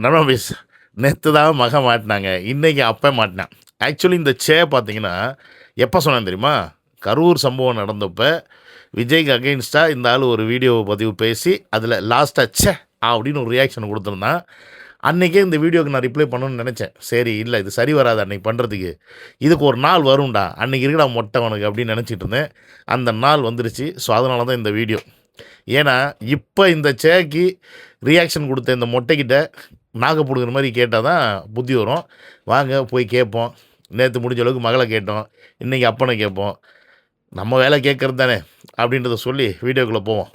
நம்ம நேற்று தான் மகன் மாட்டினாங்க, இன்றைக்கி அப்போ மாட்டினான். ஆக்சுவலி இந்த பார்த்தீங்கன்னா எப்போ சொன்னேன் தெரியுமா? கரூர் சம்பவம் நடந்தப்போ விஜய்க்கு அகெயின்ஸ்டாக இந்த ஆள் ஒரு வீடியோ பதிவு பேசி அதில் லாஸ்ட்டாக அப்படின்னு ஒரு ரியாக்ஷன் கொடுத்துருந்தான். அன்றைக்கே இந்த வீடியோக்கு நான் ரிப்ளை பண்ணணும்னு நினச்சேன். சரி இல்லை இது சரி வராது அன்றைக்கி பண்ணுறதுக்கு, இதுக்கு ஒரு நாள் வரும்டா, அன்றைக்கி இருக்கடா மொட்டைவனுக்கு அப்படின்னு நினச்சிட்டு இருந்தேன். அந்த நாள் வந்துருச்சு. ஸோ அதனால தான் இந்த வீடியோ. ஏன்னா இப்போ இந்த சேக்கு ரியாக்ஷன் கொடுத்த இந்த மொட்டைக்கிட்ட நாக பிடுங்குற மாதிரி கேட்டால் தான் புத்தி வரும். வாங்க போய் கேட்போம். நேற்று முடிஞ்ச அளவுக்கு மகளை கேட்டோம், இன்றைக்கி அப்பனை கேட்போம். நம்ம வேலை கேட்குறது தானே அப்படின்றத சொல்லி வீடியோக்குள்ளே போவோம்.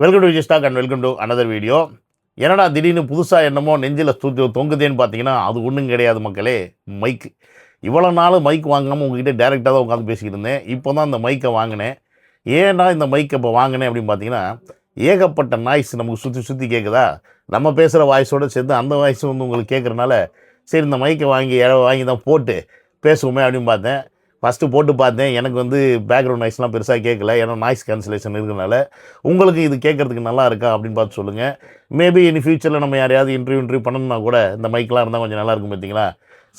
Welcome to Vijay stock and welcome to another video. என்னடா திடீர்னு புதுசாக என்னமோ நெஞ்சில் தொங்குதேன்னு பார்த்தீங்கன்னா அது ஒன்றும் கிடையாது மக்களே, மைக்கு. இவ்வளோ நாள் மைக் வாங்காமல் உங்ககிட்ட டேரெக்டாக தான் உட்காந்து பேசிக்கிட்டு இருந்தேன். இப்போ தான் இந்த மைக்கை வாங்கினேன். ஏன்னா இந்த மைக்கை இப்போ வாங்கினேன் அப்படின்னு பார்த்தீங்கன்னா, ஏகப்பட்ட நாய்ஸ் நமக்கு சுற்றி சுற்றி கேட்குதா, நம்ம பேசுகிற வாய்ஸோடு சேர்த்து அந்த வாய்ஸ் வந்து உங்களுக்கு கேட்குறனால சரி இந்த மைக்கை வாங்கி தான் போட்டு பேசுவோமே அப்படின்னு பார்த்தேன். ஃபஸ்ட்டு போட்டு பார்த்தேன், எனக்கு வந்து பேக்ரவுண்ட் நாய்ஸ்லாம் பெருசாக கேட்கல. ஏன்னா நாய்ஸ் கேன்சலேஷன் இருக்கிறனால. உங்களுக்கு இது கேட்குறதுக்கு நல்லா இருக்கா அப்படின்னு பார்த்து சொல்லுங்கள். மேபி இனி ஃப்யூச்சரில் நம்ம யாரையாவது இன்டர்வியூ பண்ணணும்னா கூட இந்த மைக்கெலாம் இருந்தால் கொஞ்சம் நல்லாயிருக்கும் பார்த்தீங்களா.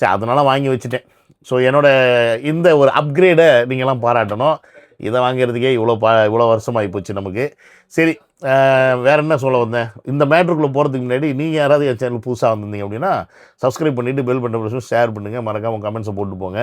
சரி அதனால் வாங்கி வச்சுட்டேன். ஸோ என்னோடய இந்த ஒரு அப்கிரேடை நீங்கள்லாம் பாராட்டணும். இதை வாங்கிறதுக்கே இவ்வளோ வருஷமாகி போச்சு நமக்கு. சரி வேறு என்ன சொல்ல வந்தேன், இந்த மேட்ருக்குள்ளே போகிறதுக்கு முன்னாடி நீங்கள் யாராவது என் சேனல் புதுசாக வந்திருந்தீங்க அப்படின்னா சப்ஸ்கிரைப் பண்ணிவிட்டு பெல் பட்டன் ப்ரெஸ் ஷேர் பண்ணுங்கள், மறக்காமல் கமெண்ட்ஸை போட்டு போங்க.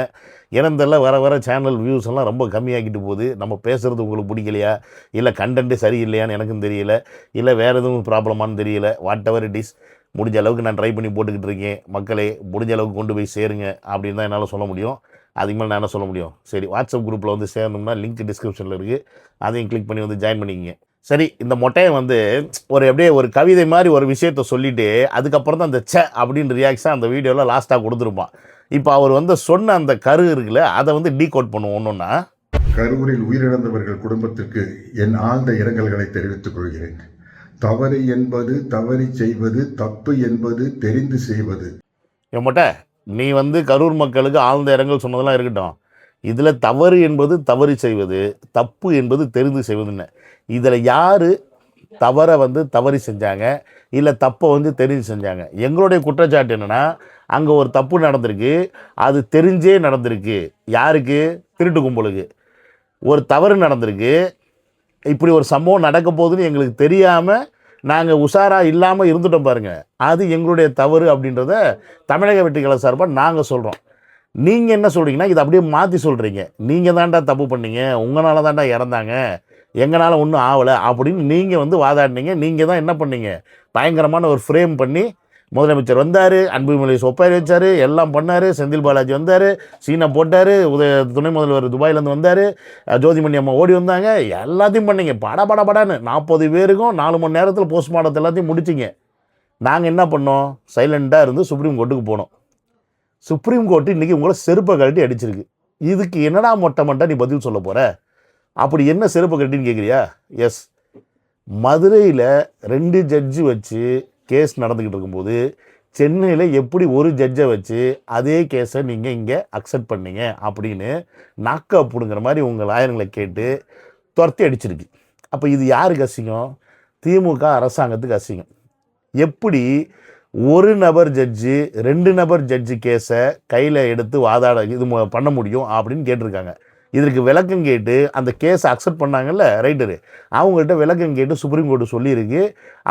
ஏன்னா வர சேனல் வியூஸ் எல்லாம் ரொம்ப கம்மியாகிட்டு போகுது. நம்ம பேசுகிறது உங்களுக்கு பிடிக்கலையா, இல்லை கண்டென்ட்டு சரியில்லையான்னு எனக்கும் தெரியல, இல்லை வேறு எதுவும் ப்ராப்ளமானு தெரியல. வாட் எவர் இட் இஸ், முடிஞ்ச அளவுக்கு நான் ட்ரை பண்ணி போட்டுக்கிட்டு இருக்கேன். மக்களே முடிஞ்ச அளவுக்கு கொண்டு போய் சேருங்க அப்படின்னு தான் என்னால் சொல்ல முடியும். அதுக்கு மேலே நான் என்ன சொல்ல முடியும். சரி வாட்ஸ்அப் குரூப்பில் வந்து சேரணும்னா லிங்க் டிஸ்கிரிப்ஷனில் இருக்குது, அதையும் கிளிக் பண்ணி வந்து ஜாயின் பண்ணிக்கிங்க. சரி இந்த மொட்டையை வந்து அப்படியே ஒரு கவிதை மாதிரி ஒரு விஷயத்த சொல்லிவிட்டு அதுக்கப்புறம் தான் அந்த அப்படின்னு ரியாக்ஷன் அந்த வீடியோவில் லாஸ்ட்டாக கொடுத்துருப்பான். இப்போ அவர் வந்து சொன்ன அந்த கரு இருக்குல்ல, அதை வந்து டீகோட் பண்ணுவோம். ஒன்றுன்னா, கரூரில் உயிரிழந்தவர்கள் குடும்பத்திற்கு என் ஆழ்ந்த இரங்கல்களை தெரிவித்துக் கொள்கிறேன். தவறு என்பது தவறி செய்வது, தப்பு என்பது தெரிந்து செய்வது. என் மொட்டை நீ வந்து கரூர் மக்களுக்கு ஆழ்ந்த இரங்கல் சொன்னதெல்லாம் இருக்கட்டும், இதில் தவறு என்பது தவறி செய்வது, தப்பு என்பது தெரிந்து செய்வதுன்னு, இதில் யார் தவறை வந்து தவறி செஞ்சாங்க இல்லை தப்பை வந்து தெரிஞ்சு செஞ்சாங்க? எங்களுடைய குற்றச்சாட்டு என்னென்னா, அங்கே ஒரு தப்பு நடந்திருக்கு, அது தெரிஞ்சே நடந்திருக்கு. யாருக்கு? திருட்டு கும்பலுக்கு. ஒரு தவறு நடந்திருக்கு, இப்படி ஒரு சம்பவம் நடக்க போகுதுன்னு எங்களுக்கு தெரியாமல் நாங்கள் உஷாராக இல்லாமல் இருந்துட்டோம் பாருங்கள், அது எங்களுடைய தவறு அப்படின்றத தமிழக வெற்றிக்கழக சார்பாக நாங்கள் சொல்கிறோம். நீங்கள் என்ன சொல்கிறீங்கன்னா இதை அப்படியே மாற்றி சொல்கிறீங்க. நீங்கள் தான்டா தப்பு பண்ணீங்க, உங்களால் தான்டா இறந்தாங்க, எங்களால் ஒன்றும் ஆகலை அப்படின்னு நீங்கள் வந்து வாதாடினீங்க. நீங்கள் தான் என்ன பண்ணீங்க, பயங்கரமான ஒரு ஃப்ரேம் பண்ணி முதலமைச்சர் வந்தார், அன்புமணி ஒப்பாரி வச்சார், எல்லாம் பண்ணார், செந்தில் பாலாஜி வந்தார், சீனை போட்டார், துணை முதல்வர் துபாயிலேருந்து வந்தார், ஜோதிமணி அம்மா ஓடி வந்தாங்க, எல்லாத்தையும் பண்ணீங்க. படான்னு 40 பேருக்கும் 4 மணி நேரத்தில் போஸ்ட்மார்ட்டத்தை எல்லாத்தையும் முடிச்சிங்க. நாங்கள் என்ன பண்ணோம், சைலண்ட்டாக இருந்து சுப்ரீம் கோர்ட்டுக்கு போனோம். சுப்ரீம் கோர்ட்டு இன்றைக்கி உங்களை செருப்பை கழட்டி அடிச்சிருக்கு. இதுக்கு என்னடா மொட்டை நீ பதில் சொல்ல போகிற? அப்படி என்ன செருப்பை கட்டின்னு கேட்குறியா? எஸ், மதுரையில் 2 ஜட்ஜு வச்சு கேஸ் நடந்துக்கிட்டு இருக்கும்போது சென்னையில் எப்படி ஒரு ஜட்ஜை வச்சு அதே கேஸை நீங்கள் இங்கே அக்செப்ட் பண்ணீங்க அப்படின்னு நாக்க அப்படிங்கிற மாதிரி உங்கள் லாயர்களை கேட்டு துரத்தி அடிச்சிருக்கு. அப்போ இது யாருக்கு அசிங்கம்? திமுக அரசாங்கத்துக்கு அசிங்கம். எப்படி ஒரு நபர் ஜட்ஜு 2 நபர் ஜட்ஜு கேஸை கையில் எடுத்து வாதாட இது பண்ண முடியும் அப்படின்னு கேட்டிருக்காங்க. இதற்கு விளக்கம் கேட்டு அந்த கேஸை அக்செப்ட் பண்ணாங்கல்ல ரைட்டரு, அவங்கள்ட்ட விளக்கம் கேட்டு சுப்ரீம் கோர்ட்டு சொல்லியிருக்கு.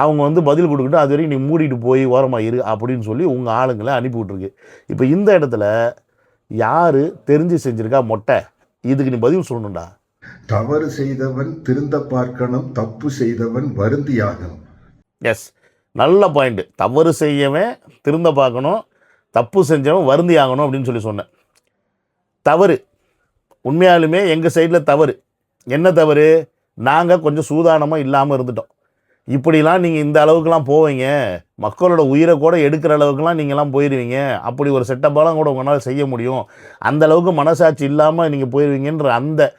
அவங்க வந்து பதில் கொடுக்கிட்டு அது வரைக்கும் நீ மூடிட்டு போய் ஓரமாக இரு அப்படின்னு சொல்லி உங்கள் ஆளுங்களை அனுப்பி விட்ருக்கு. இப்போ இந்த இடத்துல யார் தெரிஞ்சு செஞ்சுருக்கா மொட்டை? இதுக்கு நீ பதில் சொல்லணும்டா. தவறு செய்தவன் திருந்த பார்க்கணும், தப்பு செய்தவன் வருந்தியாகணும். எஸ், நல்ல பாயிண்ட். தவறு செய்யவன் திருந்த பார்க்கணும், தப்பு செஞ்சவன் வருந்தி ஆகணும் அப்படின்னு சொல்லி சொன்னேன். தவறு உண்மையாலுமே எங்கள் சைடில் தவறு. என்ன தவறு? நாங்கள் கொஞ்சம் சூதானமாக இல்லாமல் இருந்துட்டோம். இப்படிலாம் நீங்கள் இந்த அளவுக்குலாம் போவீங்க, மக்களோட உயிரை கூட எடுக்கிற அளவுக்குலாம் நீங்கள்லாம் போயிடுவீங்க, அப்படி ஒரு செட்டப்பாலாம் கூட உங்களால் செய்ய முடியும், அந்த அளவுக்கு மனசாட்சி இல்லாமல் நீங்கள் போயிடுவீங்கன்ற அந்த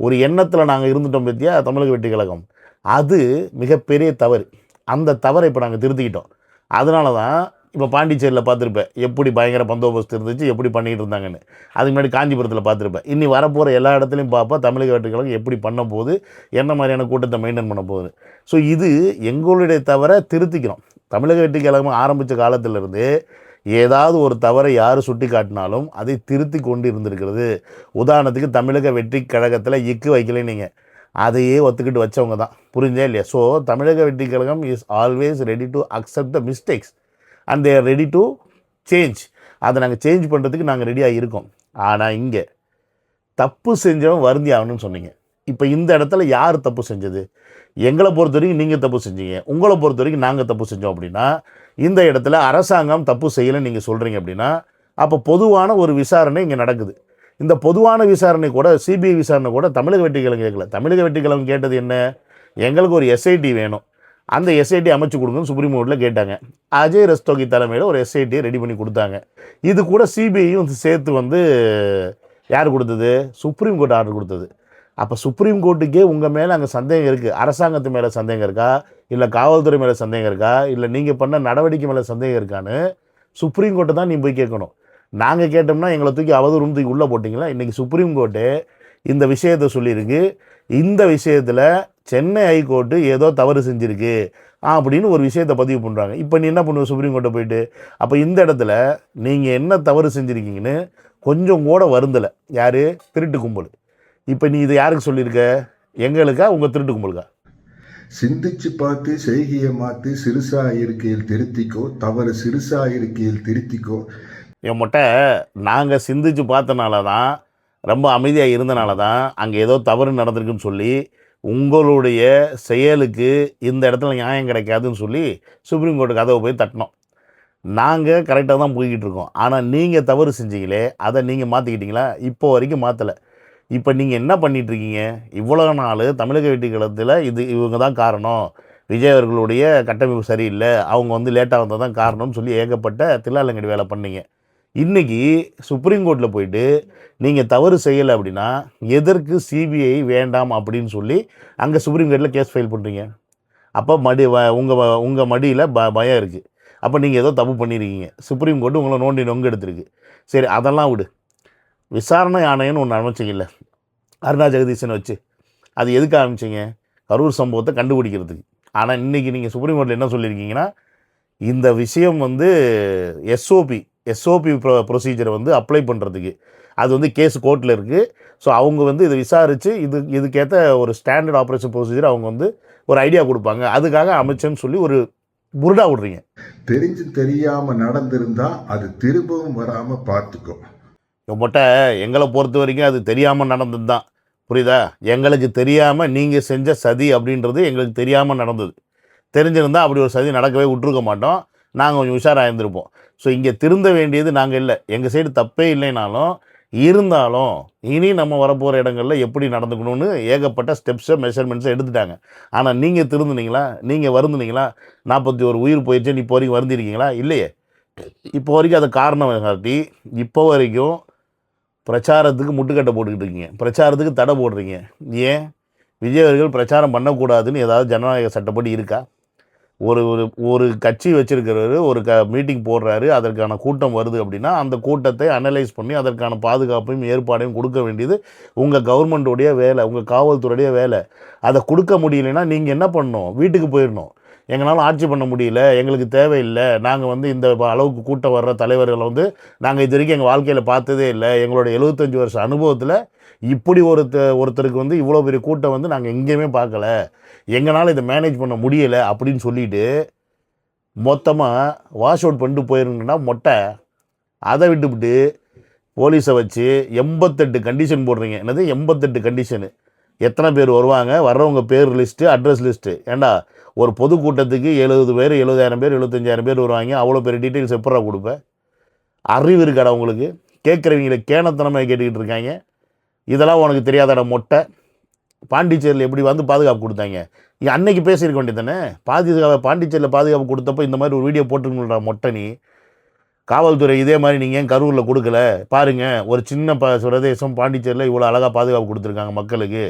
ஒரு எண்ணத்தில் நாங்கள் இருந்துட்டோம் பற்றியா தமிழக வெற்றி கழகம். அது மிகப்பெரிய தவறு. அந்த தவறை இப்போ நாங்கள் திருத்திக்கிட்டோம். அதனால தான் இப்போ பாண்டிச்சேரியில் பார்த்துருப்பேன் எப்படி பயங்கர பந்தோபஸ்து இருந்துச்சு, எப்படி பண்ணிகிட்டு இருந்தாங்கன்னு. அதுக்கு முன்னாடி காஞ்சிபுரத்தில் பார்த்துருப்பேன். இனி வரப்போகிற எல்லா இடத்துலையும் பார்ப்போம் தமிழக வெற்றிக்கழகம் எப்படி பண்ண போகுது, என்ன மாதிரியான கூட்டத்தை மெயின்டைன் பண்ண போகுது. ஸோ இது எங்களுடைய தவறை திருத்திக்கிறோம். தமிழக வெற்றிக்கழகம் ஆரம்பித்த காலத்திலிருந்து ஏதாவது ஒரு தவறை யார் சுட்டி காட்டினாலும் அதை திருத்தி கொண்டு இருந்திருக்கிறது. உதாரணத்துக்கு தமிழக வெற்றி கழகத்தில் இக்கு வைக்கலை நீங்கள், அதையே ஒத்துக்கிட்டு வச்சவங்க தான். புரிஞ்சா இல்லையா? So Tamilaga Vettri Kazhagam is always ready to accept the mistakes and they are ready to change. அதை நாங்கள் சேஞ்ச் பண்ணுறதுக்கு நாங்கள் ரெடியாக இருக்கோம். ஆனால் இங்கே தப்பு செஞ்சவன் வருந்தி ஆகணும்னு சொன்னீங்க. இப்போ இந்த இடத்துல யார் தப்பு செஞ்சது? எங்களை பொறுத்த வரைக்கும் நீங்கள் தப்பு செஞ்சீங்க, உங்களை பொறுத்த வரைக்கும் நாங்கள் தப்பு செஞ்சோம். அப்படின்னா இந்த இடத்துல அரசாங்கம் தப்பு செய்யலைன்னு நீங்கள் சொல்கிறீங்க. அப்படின்னா அப்போ பொதுவான ஒரு விசாரணை இங்கே நடக்குது. இந்த பொதுவான விசாரணை கூட, சிபிஐ விசாரணை கூட தமிழக வெற்றிக்கழகம் கேட்கல. தமிழக வெற்றிக்கழகம் கேட்டது என்ன? எங்களுக்கு ஒரு எஸ்ஐடி வேணும், அந்த எஸ்ஐடி அமைச்சு கொடுங்கன்னு சுப்ரீம் கோர்ட்டில் கேட்டாங்க. அஜய் ரஸ்தோகி தலைமையில் ஒரு எஸ்ஐடியை ரெடி பண்ணி கொடுத்தாங்க. இது கூட சிபிஐயும் சேர்த்து யார் கொடுத்தது? சுப்ரீம் கோர்ட் ஆர்டர் கொடுத்தது. அப்போ சுப்ரீம் கோர்ட்டுக்கே உங்கள் மேலே அங்கே சந்தேகம் இருக்குது. அரசாங்கத்து மேலே சந்தேகம் இருக்கா, இல்லை காவல்துறை மேலே சந்தேகம் இருக்கா, இல்லை நீங்கள் பண்ண நடவடிக்கை மேலே சந்தேகம் இருக்கான்னு சுப்ரீம் கோர்ட்டை தான் நீ போய் கேட்கணும். நாங்கள் கேட்டோம்னா எங்களை தூக்கி அவதூறுன்னு தூக்கி உள்ளே போட்டிங்களா? இன்றைக்கி சுப்ரீம் கோர்ட்டு இந்த விஷயத்தை சொல்லியிருக்கு. இந்த விஷயத்தில் சென்னை ஹைகோர்ட்டு ஏதோ தவறு செஞ்சுருக்கு அப்படின்னு ஒரு விஷயத்தை பதிவு பண்ணுறாங்க. இப்போ நீ என்ன பண்ணுவ சுப்ரீம் கோர்ட்டை போயிட்டு? அப்போ இந்த இடத்துல நீங்கள் என்ன தவறு செஞ்சுருக்கீங்கன்னு கொஞ்சம் கூட வருந்தலை. யார்? திருட்டு கும்பல். இப்போ நீ இதை யாருக்கு சொல்லியிருக்க? எங்களுக்கா, உங்கள் திருட்டு கும்பலுக்கா? சிந்திச்சு பார்த்து செய்கையை மாற்றி சிறுசா இருக்கையில் திருத்திக்கோ, தவறு சிறுசா இருக்கையில் திருத்திக்கோ. என் மொட்டை நாங்கள் சிந்திச்சு பார்த்தனால தான், ரொம்ப அமைதியாக இருந்தனால தான் அங்கே ஏதோ தவறு நடந்திருக்குன்னு சொல்லி உங்களுடைய செயலுக்கு இந்த இடத்துல நியாயம் கிடைக்காதுன்னு சொல்லி சுப்ரீம் கோர்ட்டு கதவை போய் தட்டினோம். நாங்கள் கரெக்டாக தான் போய்கிட்டு இருக்கோம். ஆனால் நீங்கள் தவறு செஞ்சீங்களே, அதை நீங்கள் மாற்றிக்கிட்டீங்களா? இப்போ வரைக்கும் மாற்றலை. இப்போ நீங்கள் என்ன பண்ணிகிட்ருக்கீங்க? இவ்வளோ நாள் தமிழக வெற்றிக்கழகத்தில் இவங்க தான் காரணம், விஜய் அவர்களுடைய கட்டமைப்பு சரியில்லை, அவங்க லேட்டாக வந்தால் தான் காரணம்னு சொல்லி ஏகப்பட்ட தில்லாலங்கடி வேலை பண்ணீங்க. இன்றைக்கி சுப்ரீம் கோர்ட்டில் போயிட்டு நீங்கள் தவறு செய்யலை அப்படின்னா எதற்கு சிபிஐ வேண்டாம் அப்படின்னு சொல்லி அங்கே சுப்ரீம் கோர்ட்டில் கேஸ் ஃபைல் பண்ணுறீங்க? அப்போ உங்கள் மடியில் பயம் இருக்குது. அப்போ நீங்கள் ஏதோ தப்பு பண்ணியிருக்கீங்க. சுப்ரீம் கோர்ட்டு உங்களை நொங்கு எடுத்துருக்கு. சரி, அதெல்லாம் விடு. விசாரணை ஆணையம்னு ஒன்று அமைச்சிங்கல்ல அருணா ஜெகதீசனை வச்சு, அது எதுக்கு ஆரம்பிச்சிங்க? கரூர் சம்பவத்தை கண்டுபிடிக்கிறதுக்கு. ஆனால் இன்றைக்கி நீங்கள் சுப்ரீம் கோர்ட்டில் என்ன சொல்லியிருக்கீங்கன்னா, இந்த விஷயம் எஸ்ஓபி ப்ரொசீஜரை அப்ளை பண்ணுறதுக்கு அது கேஸ் கோர்ட்டில் இருக்குது. ஸோ அவங்க இதை விசாரித்து இதுக்கேற்ற ஒரு ஸ்டாண்டர்ட் ஆப்ரேஷன் ப்ரொசீஜர் அவங்க ஒரு ஐடியா கொடுப்பாங்க, அதுக்காக அமைச்சேன்னு சொல்லி ஒரு புருடா விடுறீங்க. தெரிஞ்சு தெரியாமல் நடந்திருந்தால் அது திரும்பவும் வராமல் பார்த்துக்கோ. மொட்டை எங்களை பொறுத்த வரைக்கும் அது தெரியாமல் நடந்தது தான். புரியுதா? எங்களுக்கு தெரியாமல் நீங்கள் செஞ்ச சதி அப்படின்றது எங்களுக்கு தெரியாமல் நடந்தது. தெரிஞ்சிருந்தால் அப்படி ஒரு சதி நடக்கவே விட்டுருக்க மாட்டோம். நாங்கள் கொஞ்சம் உஷாராக இருந்திருப்போம். ஸோ இங்கே திருந்த வேண்டியது நாங்கள் இல்லை, எங்கள் சைடு தப்பே இல்லைனாலும் இருந்தாலும் இனி நம்ம வரப்போகிற இடங்களில் எப்படி நடந்துக்கணும்னு ஏகப்பட்ட ஸ்டெப்ஸை மெஷர்மெண்ட்ஸை எடுத்துட்டாங்க. ஆனால் நீங்கள் திருந்துனீங்களா? நீங்கள் வருந்துனீங்களா? 41 உயிர் போயிடுச்சு, இப்போ வரைக்கும் வருந்திருக்கீங்களா? இல்லையே. இப்போ வரைக்கும் அதை காரணம் காட்டி இப்போ வரைக்கும் பிரச்சாரத்துக்கு முட்டுக்கட்டை போட்டுக்கிட்டு இருக்கீங்க, பிரச்சாரத்துக்கு தடை போடுறீங்க. ஏன்? விஜய் அவர்கள் பிரச்சாரம் பண்ணக்கூடாதுன்னு ஏதாவது ஜனநாயக சட்டப்படி இருக்கா? ஒரு கட்சி வச்சுருக்கிறவர் ஒரு மீட்டிங் போடுறாரு, அதற்கான கூட்டம் வருது அப்படின்னா அந்த கூட்டத்தை அனலைஸ் பண்ணி அதற்கான பாதுகாப்பையும் ஏற்பாடையும் கொடுக்க வேண்டியது உங்கள் கவர்மெண்ட்டுடைய வேலை, உங்கள் காவல்துறையுடைய வேலை. அதை கொடுக்க முடியலைன்னா நீங்கள் என்ன பண்ணணும்? வீட்டுக்கு போயிடணும். எங்களால் ஆட்சி பண்ண முடியல, எங்களுக்கு தேவையில்லை, நாங்கள் இந்த அளவுக்கு கூட்டம் வர்ற தலைவர்களை நாங்கள் இது வரைக்கும் எங்கள் வாழ்க்கையில் பார்த்ததே இல்லை, எங்களோட 75 வருஷ அனுபவத்தில் இப்படி ஒருத்தருக்கு இவ்வளோ பெரிய கூட்டம் நாங்கள் எங்கேயுமே பார்க்கல, எங்களால் இதை மேனேஜ் பண்ண முடியலை அப்படின்னு சொல்லிட்டு மொத்தமாக வாஷ் அவுட் பண்ணிட்டு போயிருங்கன்னா மொட்டை. அதை விட்டுவிட்டு போலீஸை வச்சு 88 கண்டிஷன் போடுறீங்க. என்னது 88 கண்டிஷனு? எத்தனை பேர் வருவாங்க, வர்றவங்க பேர் லிஸ்ட்டு, அட்ரஸ் லிஸ்ட்டு. ஏண்டா ஒரு பொதுக்கூட்டத்துக்கு 70 பேர், 70,000 பேர், 75,000 பேர் வருவாங்க, அவ்வளோ பேர் டீட்டெயில்ஸ் எப்படா கொடுப்பேன்? அறிவு இருக்காடா உங்களுக்கு? கேட்குறவங்கள கேனத்தனமாக கேட்டுக்கிட்டு இருக்காங்க. இதெல்லாம் உனக்கு தெரியாதடா மொட்டை. பாண்டிச்சேரியில் எப்படி பாதுகாப்பு கொடுத்தாங்க? அன்னைக்கு பேசியிருக்க வேண்டியது தானே? பாண்டிச்சேரியில் பாதுகாப்பு கொடுத்தப்போ இந்த மாதிரி ஒரு வீடியோ போட்டுருங்களா மொட்டை? நீ காவல்துறை இதே மாதிரி நீங்கள் ஏன் கரூரில் கொடுக்கல? பாருங்கள், ஒரு சின்ன பிரதேசம் பாண்டிச்சேரியில் இவ்வளோ அழகாக பாதுகாப்பு கொடுத்துருக்காங்க மக்களுக்கு.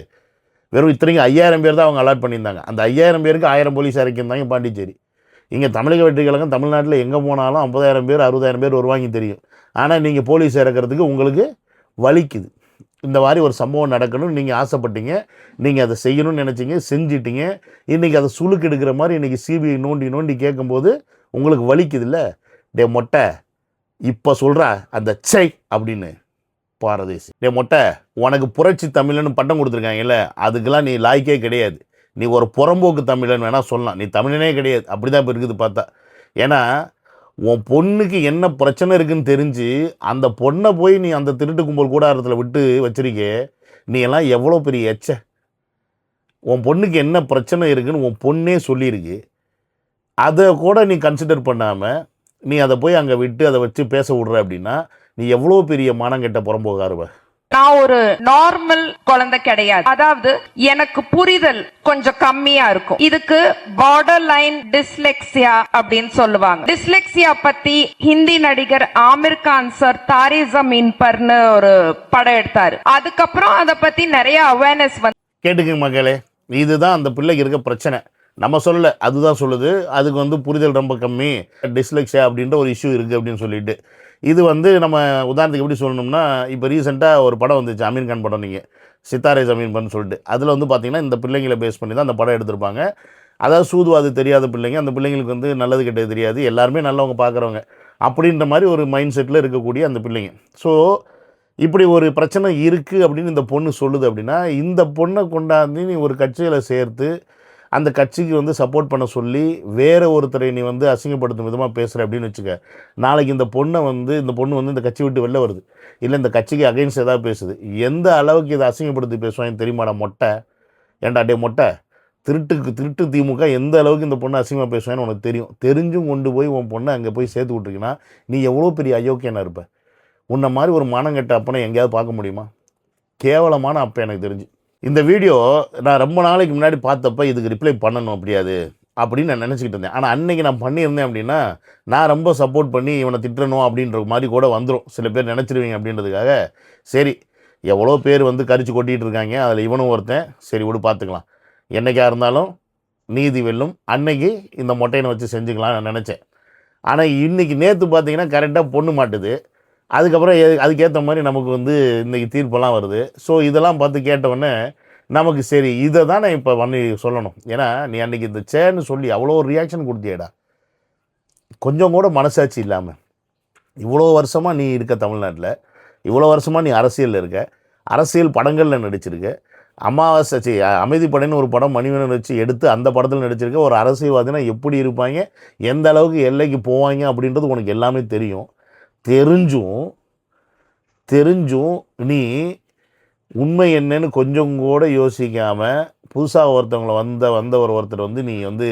வெறும் இத்தனைக்கும் 5000 பேர் தான் அவங்க அலாட் பண்ணியிருந்தாங்க. அந்த 5000 பேருக்கு 1000 போலீஸ் இறக்கியிருந்தாங்க பாண்டிச்சேரி. இங்கே தமிழக வெற்றி கழகம் தமிழ்நாட்டில் எங்கே போனாலும் 50,000 பேர் 60,000 பேர் வருவாங்க தெரியும். ஆனால் நீங்கள் போலீஸ் இறக்கிறதுக்கு உங்களுக்கு வலிக்குது. இந்த மாதிரி ஒரு சம்பவம் நடக்கணும்னு நீங்கள் ஆசைப்பட்டீங்க, நீங்கள் அதை செய்யணும்னு நினச்சிங்க, செஞ்சிட்டீங்க. இன்றைக்கி அதை சுளுக்கு எடுக்கிற மாதிரி இன்றைக்கி சிபிஐ நோண்டி நோண்டி கேட்கும்போது உங்களுக்கு வலிக்குது இல்லை? டே மொட்டை இப்போ சொல்கிறா அந்த சை அப்படின்னு பாரதேசி. டே மொட்டை உனக்கு புரட்சி தமிழன்னு பட்டம் கொடுத்துருக்காங்கல்ல, அதுக்கெல்லாம் நீ லாய்க்கே கிடையாது. நீ ஒரு புறம்போக்கு தமிழன் வேணால் சொல்லலாம், நீ தமிழனே கிடையாது. அப்படி தான் இப்போ இருக்குது பார்த்தா. ஏன்னா உன் பொண்ணுக்கு என்ன பிரச்சனை இருக்குன்னு தெரிஞ்சு அந்த பொண்ணை போய் நீ அந்த திருட்டு கும்பல் கூடாரத்தில் விட்டு வச்சிருக்கே, நீ எல்லாம் எவ்வளோ பெரிய எச்ச. உன் பொண்ணுக்கு என்ன பிரச்சனை இருக்குன்னு உன் பொண்ணே சொல்லியிருக்கு. அதை கூட நீ கன்சிடர் பண்ணாமல் நீ அதை போய் அங்கே விட்டு அதை வச்சு பேச விட்ற அப்படின்னா நீ எவ்வளோ பெரிய மானங்கெட்ட புறம்போகாருவ. நான் ஒரு நார்மல் குழந்தை கிடையாது. அதாவது எனக்கு புரிதல் கொஞ்சம் கம்மியா இருக்கும். இதுக்கு பார்டர் லைன் டிஸ்லெக்சியா அப்படின்னு சொல்லுவாங்க. டிஸ்லெக்சியா பத்தி ஹிந்தி நடிகர் ஆமிர் கான் சார் தாரே ஜமீன் பர்னு ஒரு படம் எடுத்தாரு. அதுக்கப்புறம் அதை பத்தி நிறைய அவேர்னஸ் வந்து கேட்டுக்க மக்களே, இதுதான் அந்த பிள்ளைக்கு இருக்க பிரச்சனை. நம்ம சொல்லலை, அதுதான் சொல்லுது. அதுக்கு வந்து புரிதல் ரொம்ப கம்மி, டிஸ்லெக்சியா அப்படின்ற ஒரு இஷ்யூ இருக்குது அப்படின்னு சொல்லிட்டு. இது வந்து நம்ம உதாரணத்துக்கு எப்படி சொல்லணும்னா, இப்போ ரீசெண்டாக ஒரு படம் வந்துச்சு, அமீர் கான் படம், நீங்கள் சித்தாரே ஜமீன் பர்னு சொல்லிட்டு. அதில் வந்து பார்த்திங்கன்னா இந்த பிள்ளைங்களை பேஸ் பண்ணி தான் அந்த படம் எடுத்திருப்பாங்க. அதாவது சூதுவாது தெரியாத பிள்ளைங்க, அந்த பிள்ளைங்களுக்கு வந்து நல்லது கெட்டது தெரியாது, எல்லாருமே நல்லவங்க பார்க்குறவங்க அப்படின்ற மாதிரி ஒரு மைண்ட் செட்டில் இருக்கக்கூடிய அந்த பிள்ளைங்க. ஸோ இப்படி ஒரு பிரச்சனை இருக்குது அப்படின்னு இந்த பொண்ணு சொல்லுது அப்படின்னா, இந்த பொண்ணை கொண்டாந்து நீ ஒரு கட்சியில் சேர்த்து அந்த கட்சிக்கு வந்து சப்போர்ட் பண்ண சொல்லி வேறு ஒருத்தரை நீ வந்து அசிங்கப்படுத்தும் விதமாக பேசுகிற அப்படின்னு வச்சுக்க, நாளைக்கு இந்த பொண்ணு வந்து இந்த கட்சி விட்டு வெளில வருது, இல்லை இந்த கட்சிக்கு அகைன்ஸ்ட் ஏதாவது பேசுது, எந்த அளவுக்கு இதை அசிங்கப்படுத்தி பேசுவாங்க தெரியுமாடா மொட்டை. ஏன்டா டே மொட்டை, திருட்டு திமுக எந்த அளவுக்கு இந்த பொண்ணை அசிங்கமாக பேசுவான்னு உனக்கு தெரியும். தெரிஞ்சும் கொண்டு போய் உன் பொண்ணை அங்கே போய் சேர்த்து விட்ருக்கீங்கன்னா நீ எவ்வளோ பெரிய அயோக்கியனாக இருப்ப. உன்னை மாதிரி ஒரு மானங்கெட்ட அப்பனை எங்கேயாவது பார்க்க முடியுமா? கேவலமான அப்போ எனக்கு தெரிஞ்சு. இந்த வீடியோ நான் ரொம்ப நாளைக்கு முன்னாடி பார்த்தப்ப இதுக்கு ரிப்ளை பண்ணணும் அப்படின்னு நான் நினச்சிக்கிட்டு இருந்தேன். ஆனால் அன்றைக்கி நான் பண்ணியிருந்தேன் அப்படின்னா நான் ரொம்ப சப்போர்ட் பண்ணி இவனை திட்டணும் அப்படின்ற மாதிரி கூட வந்துடும், சில பேர் நினச்சிருவீங்க அப்படின்றதுக்காக. சரி, எவ்வளோ பேர் வந்து கரிச்சு கொட்டிகிட்டு இருக்காங்க, அதில் இவனும் ஒருத்தன். சரி விடு, பார்த்துக்கலாம். என்றைக்காக இருந்தாலும் நீதி வெல்லும். அன்னைக்கு இந்த மொட்டையனை வச்சு செஞ்சுக்கலாம் நான் நினச்சேன். ஆனால் இன்றைக்கி நேற்று பார்த்தீங்கன்னா கரெக்டாக பொண்ணு மாட்டுது. அதுக்கப்புறம் அதுக்கேற்ற மாதிரி நமக்கு வந்து இன்றைக்கி தீர்ப்பெல்லாம் வருது. ஸோ இதெல்லாம் பார்த்து கேட்டவுடனே நமக்கு சரி இதை தான் நான் இப்போ பண்ணி சொல்லணும். ஏன்னா நீ அன்றைக்கி இந்த சேன்னு சொல்லி அவ்வளோ ஒரு ரியாக்ஷன் கொடுத்தியேடா, கொஞ்சம் கூட மனசாட்சி இல்லாமல். இவ்வளோ வருஷமாக நீ இருக்க தமிழ்நாட்டில், இவ்வளோ வருஷமாக நீ அரசியலில் இருக்க, அரசியல் படங்களில் நடிச்சிருக்க, அமாவாசை அமைதிப்படைன்னு ஒரு படம் மணிவண்ணன் வச்சு எடுத்து அந்த படத்தில் நடிச்சிருக்க. ஒரு அரசியல்வாதினா எப்படி இருப்பாங்க, எந்த அளவுக்கு எல்லைக்கு போவாங்க அப்படின்றது உனக்கு எல்லாமே தெரியும். தெரிஞ்சும் நீ உண்மை என்னன்னு கொஞ்சம் கூட யோசிக்காமல் புதுசாக ஒருத்தவங்களை ஒருத்தர் வந்து நீ வந்து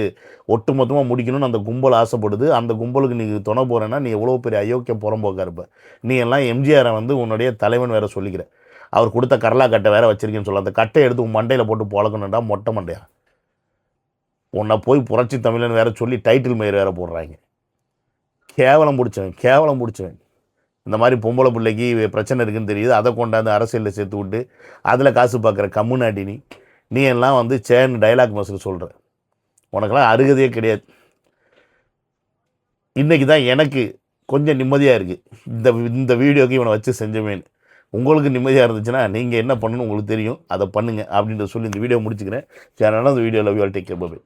ஒட்டுமொத்தமாக முடிக்கணும்னு அந்த கும்பல் ஆசைப்படுது. அந்த கும்பலுக்கு நீ துணை போகிறேன்னா நீ எவ்வளோ பெரிய அயோக்கிய புறம்போக்கா இருப்ப. நீ எல்லாம் எம்ஜிஆரை வந்து உன்னுடைய தலைவன் வேறு சொல்லிக்கிற. அவர் கொடுத்த கரலா கட்டை வேறு வச்சுருக்கேன்னு சொல்ல, அந்த கட்டை எடுத்து உன் மண்டையில் போட்டு பழக்கணுண்டா மொட்டை மண்டையா. உன்னை போய் புரட்சி தமிழன் வேறு சொல்லி டைட்டில் மயிர் வேறு போடுறாங்க. கேவலம் பிடிச்சவன். இந்த மாதிரி பொம்பளை பிள்ளைக்கு பிரச்சனை இருக்குன்னு தெரியுது, அதை கொண்டாந்து அரசியலில் சேர்த்து விட்டு அதில் காசு பார்க்குற கம்முனாட்டி நீ எல்லாம் வந்து சேன் டைலாக் மசில் சொல்கிற. உனக்கெல்லாம் அருகதையே கிடையாது. இன்றைக்கி தான் எனக்கு கொஞ்சம் நிம்மதியாக இருக்குது இந்த வீடியோக்கு இவனை வச்சு செஞ்சமேன்னு. உங்களுக்கு நிம்மதியாக இருந்துச்சுன்னா நீங்கள் என்ன பண்ணணும்னு உங்களுக்கு தெரியும், அதை பண்ணுங்கள் அப்படின்றத சொல்லி இந்த வீடியோ முடிச்சுக்கிறேன். சேனலாக இந்த video love you all, take care, by.